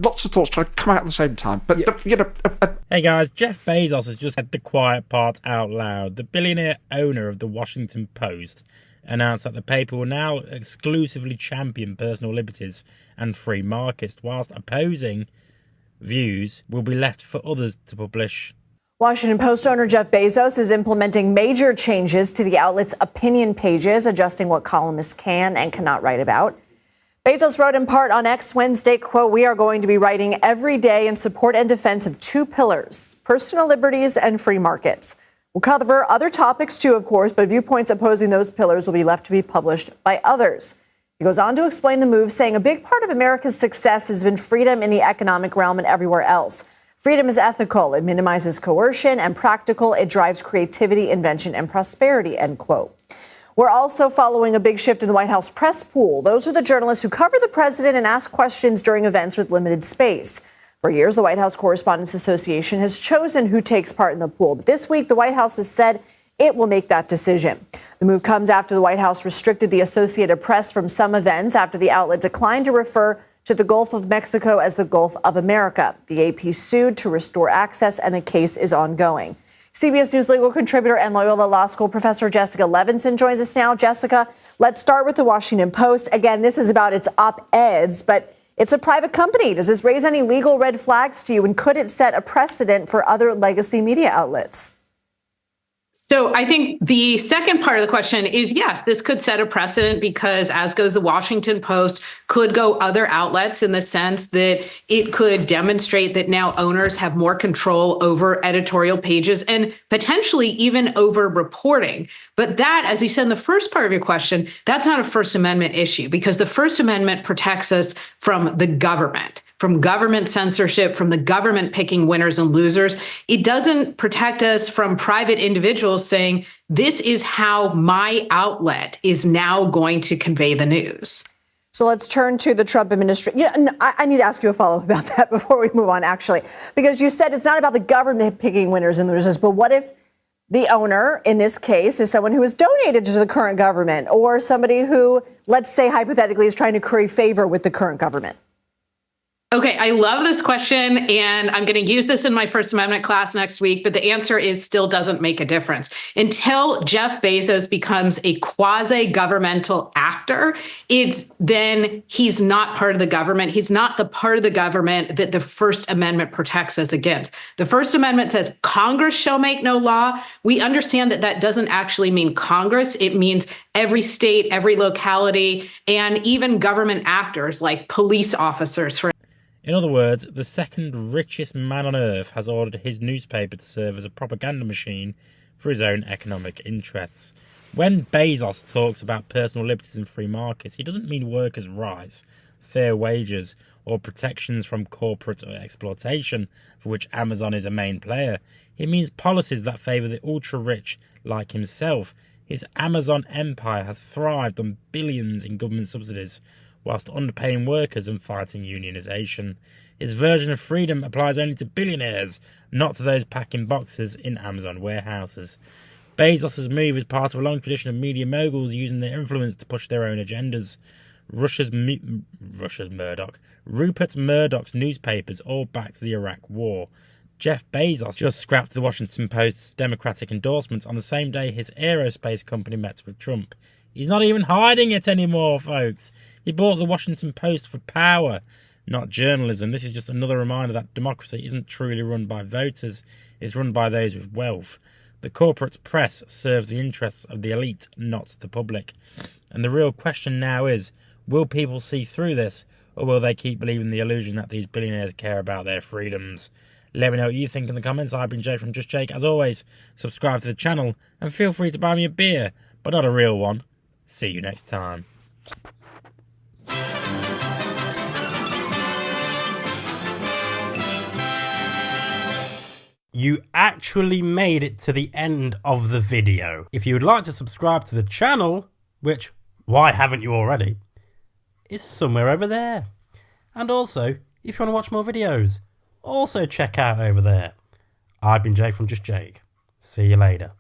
lots of thoughts trying to come out at the same time. But, Hey guys, Jeff Bezos has just said the quiet part out loud. The billionaire owner of the Washington Post announced that the paper will now exclusively champion personal liberties and free markets, whilst opposing views will be left for others to publish. Washington Post owner Jeff Bezos is implementing major changes to the outlet's opinion pages, adjusting what columnists can and cannot write about. Bezos wrote in part on X Wednesday, quote, "We are going to be writing every day in support and defense of two pillars, personal liberties and free markets. We'll cover other topics too, of course, but viewpoints opposing those pillars will be left to be published by others." He goes on to explain the move, saying a big part of America's success has been freedom in the economic realm and everywhere else. Freedom is ethical. It minimizes coercion, and practical. It drives creativity, invention, and prosperity, end quote. We're also following a big shift in the White House press pool. Those are the journalists who cover the president and ask questions during events with limited space. For years, the White House Correspondents Association has chosen who takes part in the pool. But this week, the White House has said it will make that decision. The move comes after the White House restricted the Associated Press from some events after the outlet declined to refer to the Gulf of Mexico as the Gulf of America. The AP sued to restore access, and the case is ongoing. CBS News legal contributor and Loyola Law School professor Jessica Levinson joins us now. Jessica, let's start with the Washington Post. Again, this is about its op-eds, but it's a private company. Does this raise any legal red flags to you, and could it set a precedent for other legacy media outlets? So I think the second part of the question is, yes, this could set a precedent because, as goes the Washington Post, could go other outlets in the sense that it could demonstrate that now owners have more control over editorial pages and potentially even over reporting. But that, as you said in the first part of your question, that's not a First Amendment issue because the First Amendment protects us from the government. From government censorship, from the government picking winners and losers. It doesn't protect us from private individuals saying, this is how my outlet is now going to convey the news. So let's turn to the Trump administration. Yeah, I need to ask you a follow-up about that before we move on, actually, because you said it's not about the government picking winners and losers, but what if the owner, in this case, is someone who has donated to the current government or somebody who, let's say, hypothetically, is trying to curry favor with the current government? Okay, I love this question, and I'm going to use this in my First Amendment class next week, but the answer is still doesn't make a difference. Until Jeff Bezos becomes a quasi-governmental actor, then he's not part of the government. He's not the part of the government that the First Amendment protects us against. The First Amendment says Congress shall make no law. We understand that that doesn't actually mean Congress. It means every state, every locality, and even government actors like police officers, for In other words, the second richest man on earth has ordered his newspaper to serve as a propaganda machine for his own economic interests. When Bezos talks about personal liberties and free markets, he doesn't mean workers' rights, fair wages, or protections from corporate exploitation, for which Amazon is a main player. He means policies that favour the ultra-rich like himself. His Amazon empire has thrived on billions in government subsidies, whilst underpaying workers and fighting unionisation. His version of freedom applies only to billionaires, not to those packing boxes in Amazon warehouses. Bezos' move is part of a long tradition of media moguls using their influence to push their own agendas. Russia's Murdoch. Rupert Murdoch's newspapers all backed the Iraq War. Jeff Bezos just scrapped the Washington Post's Democratic endorsement on the same day his aerospace company met with Trump. He's not even hiding it anymore, folks. He bought the Washington Post for power, not journalism. This is just another reminder that democracy isn't truly run by voters. It's run by those with wealth. The corporate press serves the interests of the elite, not the public. And the real question now is, will people see through this, or will they keep believing the illusion that these billionaires care about their freedoms? Let me know what you think in the comments. I've been Jake from Just Jake. As always, subscribe to the channel and feel free to buy me a beer, but not a real one. See you next time. You actually made it to the end of the video. If you would like to subscribe to the channel, which, why haven't you already, is somewhere over there. And also, if you want to watch more videos, also check out over there. I've been Jake from Just Jake. See you later.